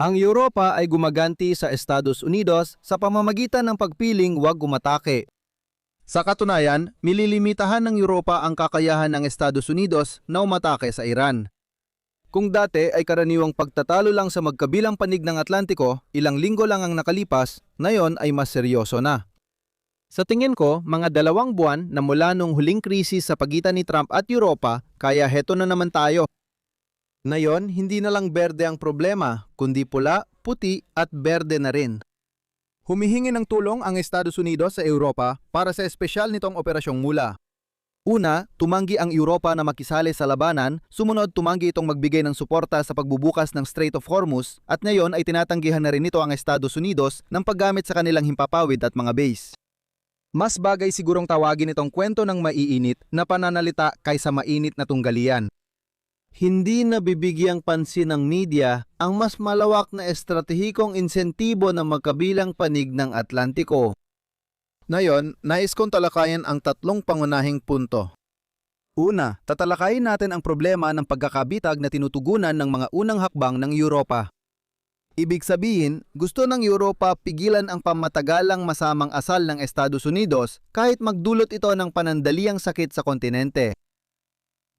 Ang Europa ay gumaganti sa Estados Unidos sa pamamagitan ng pagpiling huwag umatake. Sa katunayan, mililimitahan ng Europa ang kakayahan ng Estados Unidos na umatake sa Iran. Kung dati ay karaniwang pagtatalo lang sa magkabilang panig ng Atlantiko, ilang linggo lang ang nakalipas, ngayon ay mas seryoso na. Sa tingin ko, mga 2 buwan na mula nung huling krisis sa pagitan ni Trump at Europa, kaya heto na naman tayo. Ngayon, hindi na lang berde ang problema, kundi pula, puti at berde na rin. Humihingi ng tulong ang Estados Unidos sa Europa para sa espesyal nitong operasyong Mula. Una, tumanggi ang Europa na makisali sa labanan, sumunod tumanggi itong magbigay ng suporta sa pagbubukas ng Strait of Hormuz at ngayon ay tinatanggihan na rin ito ang Estados Unidos ng paggamit sa kanilang himpapawid at mga base. Mas bagay sigurong tawagin itong kwento ng maiinit na pananalita kaysa mainit na tunggalian. Hindi nabibigyang pansin ng media ang mas malawak na estratehikong insentibo ng magkabilang panig ng Atlantiko. Ngayon, nais kong talakayin ang 3 pangunahing punto. Una, tatalakayin natin ang problema ng pagkakabitag na tinutugunan ng mga unang hakbang ng Europa. Ibig sabihin, gusto ng Europa pigilan ang pamatagalang masamang asal ng Estados Unidos kahit magdulot ito ng panandaliang sakit sa kontinente.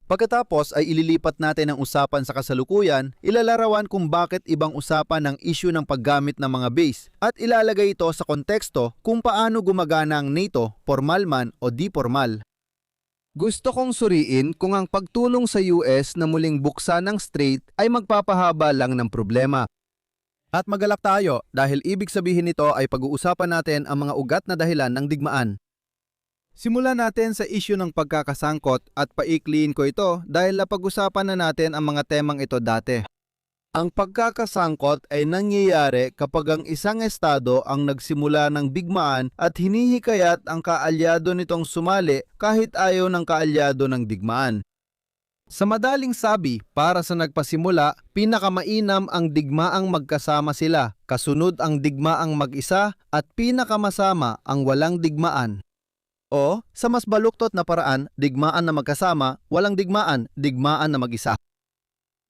Pagkatapos ay ililipat natin ang usapan sa kasalukuyan, ilalarawan kung bakit ibang usapan ang issue ng paggamit ng mga base at ilalagay ito sa konteksto kung paano gumagana ang NATO, formal man o di formal. Gusto kong suriin kung ang pagtulong sa US na muling buksan ng strait ay magpapahaba lang ng problema. At magalak tayo dahil ibig sabihin nito ay pag-uusapan natin ang mga ugat na dahilan ng digmaan. Simulan natin sa issue ng pagkakasangkot at paikliin ko ito dahil napag-usapan na natin ang mga temang ito dati. Ang pagkakasangkot ay nangyayari kapag ang isang estado ang nagsimula ng digmaan at hinihikayat ang kaalyado nitong sumali kahit ayaw ng kaalyado ng digmaan. Sa madaling sabi, para sa nagpasimula, pinakamainam ang digmaang magkasama sila, kasunod ang digmaang mag-isa at pinakamasama ang walang digmaan. O, sa mas baluktot na paraan, digmaan na magkasama, walang digmaan, digmaan na mag-isa.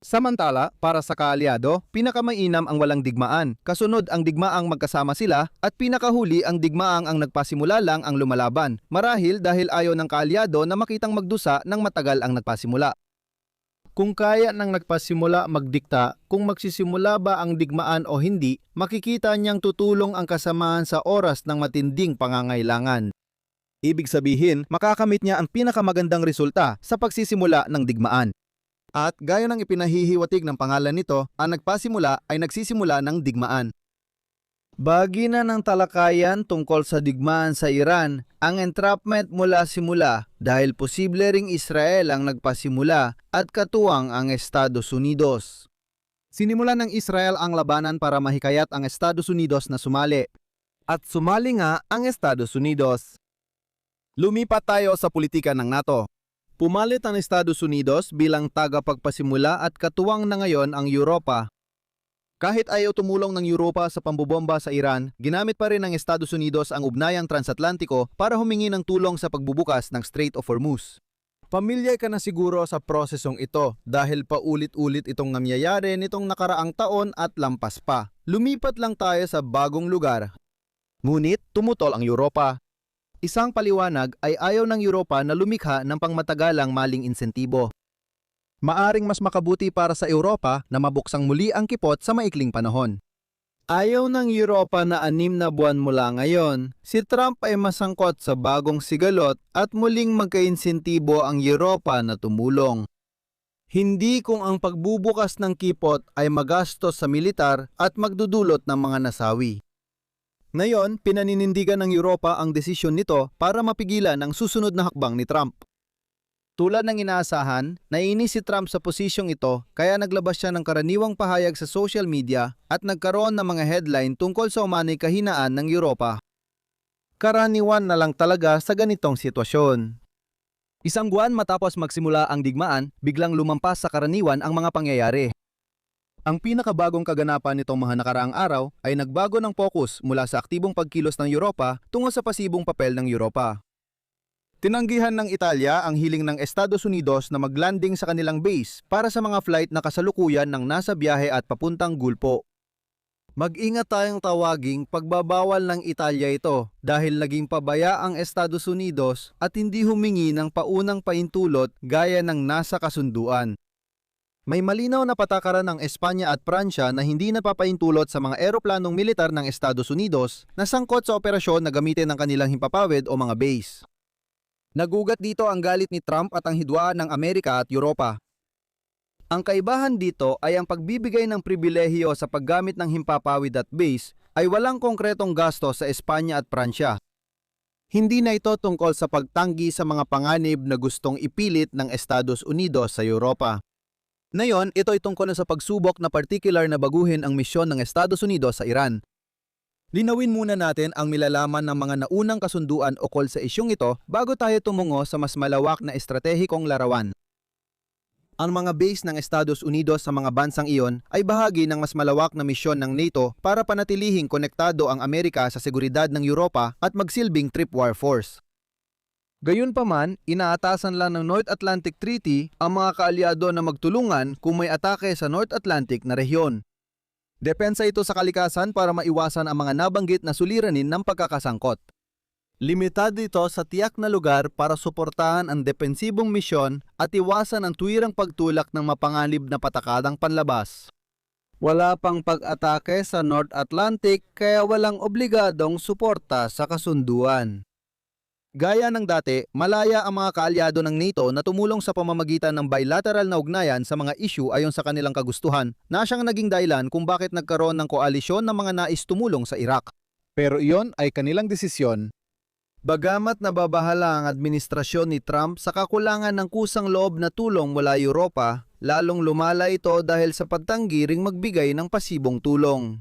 Samantala, para sa kaalyado, pinakamainam ang walang digmaan, kasunod ang digmaang magkasama sila, at pinakahuli ang digmaang ang nagpasimula lang ang lumalaban, marahil dahil ayaw ng kaalyado na makitang magdusa ng matagal ang nagpasimula. Kung kaya ng nagpasimula magdikta kung magsisimula ba ang digmaan o hindi, makikita niyang tutulong ang kasamaan sa oras ng matinding pangangailangan. Ibig sabihin, makakamit niya ang pinakamagandang resulta sa pagsisimula ng digmaan. At gaya ng ipinahihiwatig ng pangalan nito, ang nagpasimula ay nagsisimula ng digmaan. Bagi na ng talakayan tungkol sa digmaan sa Iran, ang entrapment mula simula dahil posible ring Israel ang nagpasimula at katuwang ang Estados Unidos. Sinimulan ng Israel ang labanan para mahikayat ang Estados Unidos na sumali. At sumali nga ang Estados Unidos. Lumipat tayo sa politika ng NATO. Pumalit ang Estados Unidos bilang tagapagpasimula at katuwang na ngayon ang Europa. Kahit ayaw tumulong ng Europa sa pambobomba sa Iran, ginamit pa rin ng Estados Unidos ang ugnayang transatlantiko para humingi ng tulong sa pagbubukas ng Strait of Hormuz. Pamilyar ka na siguro sa prosesong ito dahil paulit-ulit itong nangyayari nitong nakaraang taon at lampas pa. Lumipat lang tayo sa bagong lugar. Ngunit tumutol ang Europa. Isang paliwanag ay ayaw ng Europa na lumikha ng pangmatagalang maling insentibo. Maaring mas makabuti para sa Europa na mabuksang muli ang kipot sa maikling panahon. Ayaw ng Europa na 6 na buwan mula ngayon, si Trump ay masangkot sa bagong sigalot at muling magka-insentibo ang Europa na tumulong. Hindi kung ang pagbubukas ng kipot ay magastos sa militar at magdudulot ng mga nasawi. Ngayon, pinaninindigan ng Europa ang desisyon nito para mapigilan ang susunod na hakbang ni Trump. Tulad ng inaasahan, naiinis si Trump sa posisyong ito kaya naglabas siya ng karaniwang pahayag sa social media at nagkaroon ng mga headline tungkol sa umano'y kahinaan ng Europa. Karaniwan na lang talaga sa ganitong sitwasyon. Isang buwan matapos magsimula ang digmaan, biglang lumampas sa karaniwan ang mga pangyayari. Ang pinakabagong kaganapan nitong mga nakaraang araw ay nagbago ng focus mula sa aktibong pagkilos ng Europa tungo sa pasibong papel ng Europa. Tinanggihan ng Italia ang hiling ng Estados Unidos na maglanding sa kanilang base para sa mga flight na kasalukuyan ng nasa biyahe at papuntang Gulpo. Mag-ingat tayong tawaging pagbabawal ng Italya ito dahil naging pabaya ang Estados Unidos at hindi humingi ng paunang paintulot gaya ng nasa kasunduan. May malinaw na patakaran ng Espanya at Pransya na hindi napapaintulot sa mga eroplanong militar ng Estados Unidos na sangkot sa operasyon na gamitin ng kanilang himpapawid o mga base. Nagugat dito ang galit ni Trump at ang hidwaan ng Amerika at Europa. Ang kaibahan dito ay ang pagbibigay ng pribilehiyo sa paggamit ng himpapawid at base ay walang konkretong gasto sa Espanya at Pransya. Hindi na ito tungkol sa pagtanggi sa mga panganib na gustong ipilit ng Estados Unidos sa Europa. Ngayon, ito ay tungkol na sa pagsubok na particular na baguhin ang misyon ng Estados Unidos sa Iran. Linawin muna natin ang milalaman ng mga naunang kasunduan ukol sa isyung ito bago tayo tumungo sa mas malawak na estratehikong larawan. Ang mga base ng Estados Unidos sa mga bansang iyon ay bahagi ng mas malawak na misyon ng NATO para panatilihing konektado ang Amerika sa seguridad ng Europa at magsilbing tripwire force. Gayunpaman, inaatasan lang ng North Atlantic Treaty ang mga kaalyado na magtulungan kung may atake sa North Atlantic na rehiyon. Depensa ito sa kalikasan para maiwasan ang mga nabanggit na suliranin ng pagkakasangkot. Limitado ito sa tiyak na lugar para suportahan ang depensibong misyon at iwasan ang tuwirang pagtulak ng mapanganib na patakadang panlabas. Wala pang pag-atake sa North Atlantic kaya walang obligadong suporta sa kasunduan. Gaya ng dati, malaya ang mga kaalyado ng NATO na tumulong sa pamamagitan ng bilateral na ugnayan sa mga issue ayon sa kanilang kagustuhan na siyang naging dahilan kung bakit nagkaroon ng koalisyon ng mga nais tumulong sa Iraq. Pero iyon ay kanilang desisyon. Bagamat nababahala ang administrasyon ni Trump sa kakulangan ng kusang loob na tulong mula Europa, lalong lumala ito dahil sa pagtanggiring magbigay ng pasibong tulong.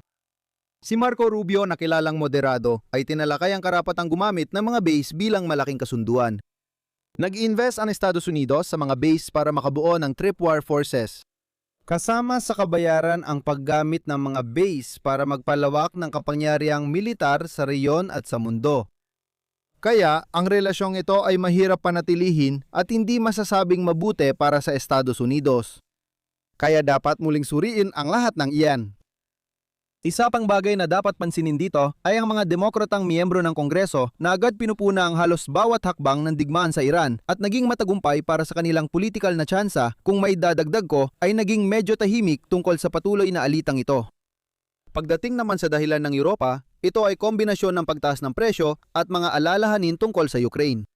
Si Marco Rubio na kilalang moderado ay tinalakay ang karapatang gumamit ng mga base bilang malaking kasunduan. Nag-invest ang Estados Unidos sa mga base para makabuo ng tripwire forces. Kasama sa kabayaran ang paggamit ng mga base para magpalawak ng kapangyarihang militar sa reyon at sa mundo. Kaya, ang relasyong ito ay mahirap panatilihin at hindi masasabing mabuti para sa Estados Unidos. Kaya dapat muling suriin ang lahat ng iyan. Isa pang bagay na dapat pansinin dito ay ang mga demokratang miyembro ng Kongreso na agad pinupuna ang halos bawat hakbang ng digmaan sa Iran at naging matagumpay para sa kanilang politikal na tsansa kung may dadagdag ko ay naging medyo tahimik tungkol sa patuloy na alitang ito. Pagdating naman sa dahilan ng Europa, ito ay kombinasyon ng pagtaas ng presyo at mga alalahanin tungkol sa Ukraine.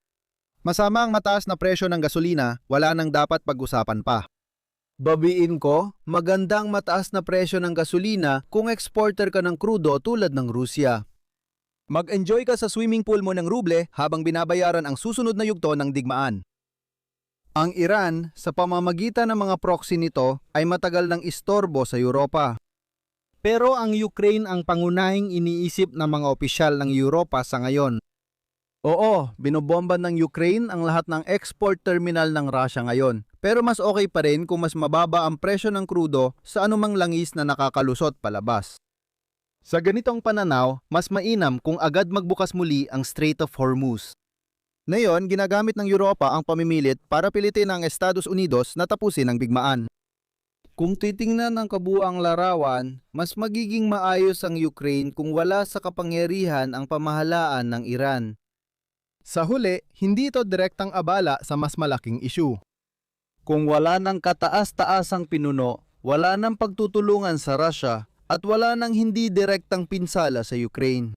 Masama ang mataas na presyo ng gasolina, wala nang dapat pag-usapan pa. Babiin ko, magandang mataas na presyo ng gasolina kung exporter ka ng krudo tulad ng Rusya. Mag-enjoy ka sa swimming pool mo ng ruble habang binabayaran ang susunod na yugto ng digmaan. Ang Iran, sa pamamagitan ng mga proxy nito, ay matagal ng istorbo sa Europa. Pero ang Ukraine ang pangunahing iniisip ng mga opisyal ng Europa sa ngayon. Oo, binobomba ng Ukraine ang lahat ng export terminal ng Russia ngayon. Pero mas okay pa rin kung mas mababa ang presyo ng krudo sa anumang langis na nakakalusot palabas. Sa ganitong pananaw, mas mainam kung agad magbukas muli ang Strait of Hormuz. Ngayon, ginagamit ng Europa ang pamimilit para pilitin ang Estados Unidos na tapusin ang bigmaan. Kung titingnan ang kabuang larawan, mas magiging maayos ang Ukraine kung wala sa kapangyarihan ang pamahalaan ng Iran. Sa huli, hindi ito direktang abala sa mas malaking issue. Kung wala ng kataas-taasang pinuno, wala ng pagtutulungan sa Russia at wala ng hindi direktang pinsala sa Ukraine.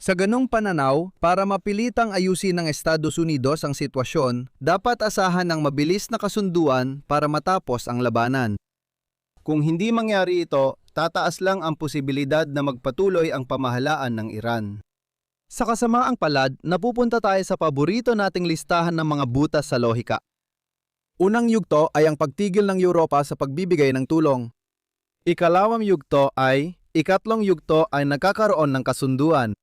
Sa ganong pananaw, para mapilitang ayusin ng Estados Unidos ang sitwasyon, dapat asahan ng mabilis na kasunduan para matapos ang labanan. Kung hindi mangyari ito, tataas lang ang posibilidad na magpatuloy ang pamahalaan ng Iran. Sa kasamaang palad, napupunta tayo sa paborito nating listahan ng mga butas sa lohika. Unang yugto ay ang pagtigil ng Europa sa pagbibigay ng tulong. Ikalawang yugto ay, ikatlong yugto ay nagkakaroon ng kasunduan.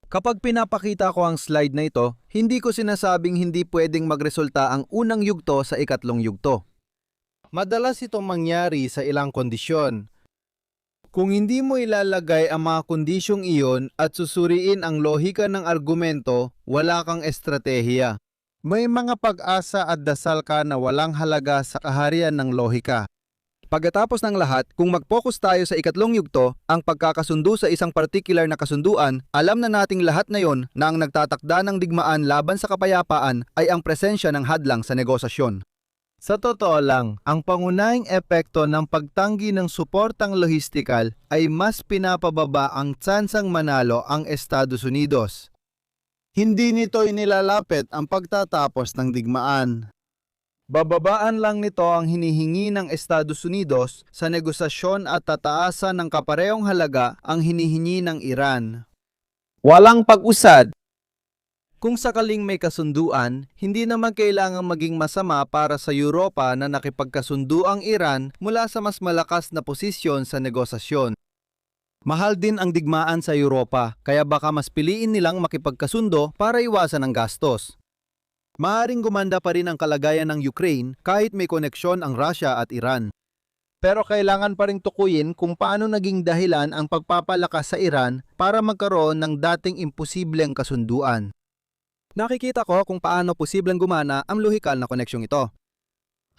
Kapag pinapakita ko ang slide na ito, hindi ko sinasabing hindi pwedeng magresulta ang unang yugto sa ikatlong yugto. Madalas itong mangyari sa ilang kondisyon. Kung hindi mo ilalagay ang mga kondisyong iyon at susuriin ang lohika ng argumento, wala kang estratehiya. May mga pag-asa at dasal ka na walang halaga sa kaharian ng lohika. Pagkatapos ng lahat, kung mag-focus tayo sa ikatlong yugto, ang pagkakasundo sa isang particular na kasunduan, alam na nating lahat ngayon na ang nagtatakda ng digmaan laban sa kapayapaan ay ang presensya ng hadlang sa negosasyon. Sa totoo lang, ang pangunahing epekto ng pagtanggi ng suportang lohistikal ay mas pinapababa ang tsansang manalo ang Estados Unidos. Hindi nito inilalapit ang pagtatapos ng digmaan. Bababaan lang nito ang hinihingi ng Estados Unidos sa negosasyon at tataasan ng kaparehong halaga ang hinihingi ng Iran. Walang pag-usad. Kung sakaling may kasunduan, hindi naman kailangang maging masama para sa Europa na nakipagkasundo ang Iran mula sa mas malakas na posisyon sa negosasyon. Mahal din ang digmaan sa Europa, kaya baka mas piliin nilang makipagkasundo para iwasan ang gastos. Maaring gumanda pa rin ang kalagayan ng Ukraine kahit may koneksyon ang Russia at Iran. Pero kailangan pa ring tukuyin kung paano naging dahilan ang pagpapalakas sa Iran para magkaroon ng dating imposibleng kasunduan. Nakikita ko kung paano posibleng gumana ang lohikal na koneksyong ito.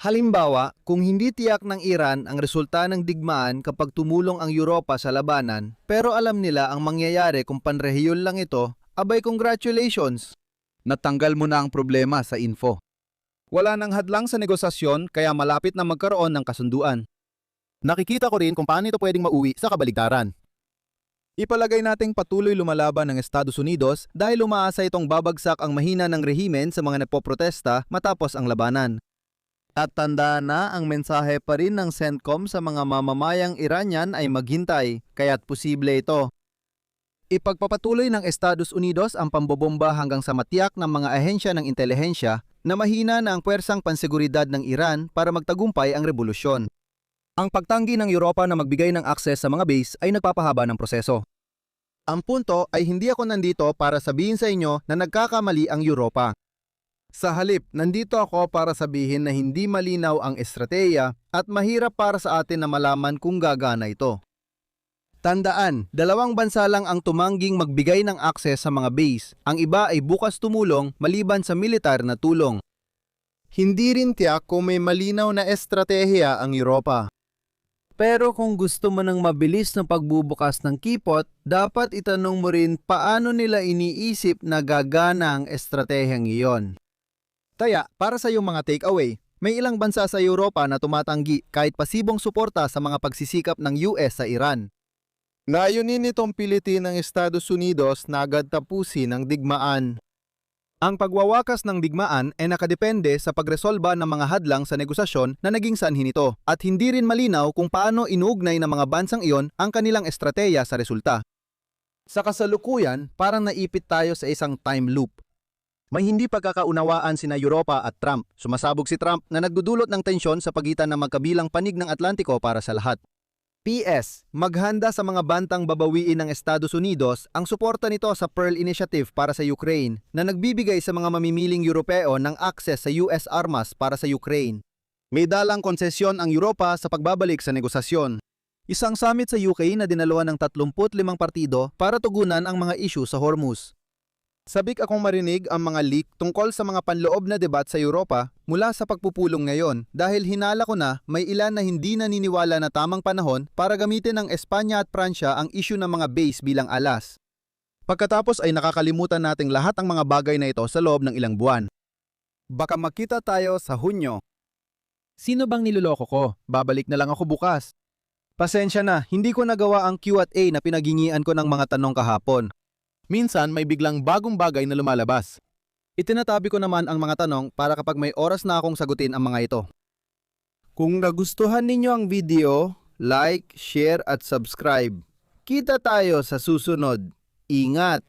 Halimbawa, kung hindi tiyak ng Iran ang resulta ng digmaan kapag tumulong ang Europa sa labanan, pero alam nila ang mangyayari kung panrehiyon lang ito, abay congratulations! Natanggal mo na ang problema sa info. Wala nang hadlang sa negosasyon kaya malapit na magkaroon ng kasunduan. Nakikita ko rin kung paano ito pwedeng mauwi sa kabaligtaran. Ipalagay nating patuloy lumalaban ng Estados Unidos dahil umaasa itong babagsak ang mahina ng rehimen sa mga nagpoprotesta matapos ang labanan. At tandaan na ang mensahe pa rin ng CENTCOM sa mga mamamayang Iranian ay maghintay, kaya't posible ito. Ipagpapatuloy ng Estados Unidos ang pambobomba hanggang sa matiyak ng mga ahensya ng intelihensya na mahina na ang puwersang panseguridad ng Iran para magtagumpay ang revolusyon. Ang pagtanggi ng Europa na magbigay ng akses sa mga base ay nagpapahaba ng proseso. Ang punto ay hindi ako nandito para sabihin sa inyo na nagkakamali ang Europa. Sa halip, nandito ako para sabihin na hindi malinaw ang estratehiya at mahirap para sa atin na malaman kung gagana ito. Tandaan, dalawang bansa lang ang tumangging magbigay ng akses sa mga base. Ang iba ay bukas tumulong maliban sa militar na tulong. Hindi rin tiyak kung may malinaw na estratehiya ang Europa. Pero kung gusto mo ng mabilis na pagbubukas ng kipot, dapat itanong mo rin paano nila iniisip na gagana ang estratehiyang iyon. Kaya, para sa iyong mga takeaway, may ilang bansa sa Europa na tumatanggi kahit pasibong suporta sa mga pagsisikap ng US sa Iran. Layunin nitong pilitin ng Estados Unidos na agad tapusin ang digmaan. Ang pagwawakas ng digmaan ay nakadepende sa pagresolba ng mga hadlang sa negosasyon na naging sanhi nito at hindi rin malinaw kung paano inuugnay ng mga bansang iyon ang kanilang estratehiya sa resulta. Sa kasalukuyan, parang naipit tayo sa isang time loop. May hindi pagkakaunawaan sina Europa at Trump. Sumasabog si Trump na nagdudulot ng tensyon sa pagitan ng magkabilang panig ng Atlantiko para sa lahat. PS, maghanda sa mga bantang babawiin ng Estados Unidos ang suporta nito sa Pearl Initiative para sa Ukraine na nagbibigay sa mga mamimiling Europeo ng akses sa US armas para sa Ukraine. May dalang konsesyon ang Europa sa pagbabalik sa negosasyon. Isang summit sa UK na dinalawa ng 35 partido para tugunan ang mga issue sa Hormuz. Sabik akong marinig ang mga leak tungkol sa mga panloob na debat sa Europa mula sa pagpupulong ngayon dahil hinala ko na may ilan na hindi naniniwala na tamang panahon para gamitin ng Espanya at Pransya ang issue ng mga base bilang alas. Pagkatapos ay nakakalimutan nating lahat ang mga bagay na ito sa loob ng ilang buwan. Baka makita tayo sa Hunyo. Sino bang niloloko ko? Babalik na lang ako bukas. Pasensya na, hindi ko nagawa ang Q&A na pinaghingian ko ng mga tanong kahapon. Minsan may biglang bagong bagay na lumalabas. Itinatabi ko naman ang mga tanong para kapag may oras na akong sagutin ang mga ito. Kung nagustuhan ninyo ang video, like, share at subscribe. Kita tayo sa susunod. Ingat!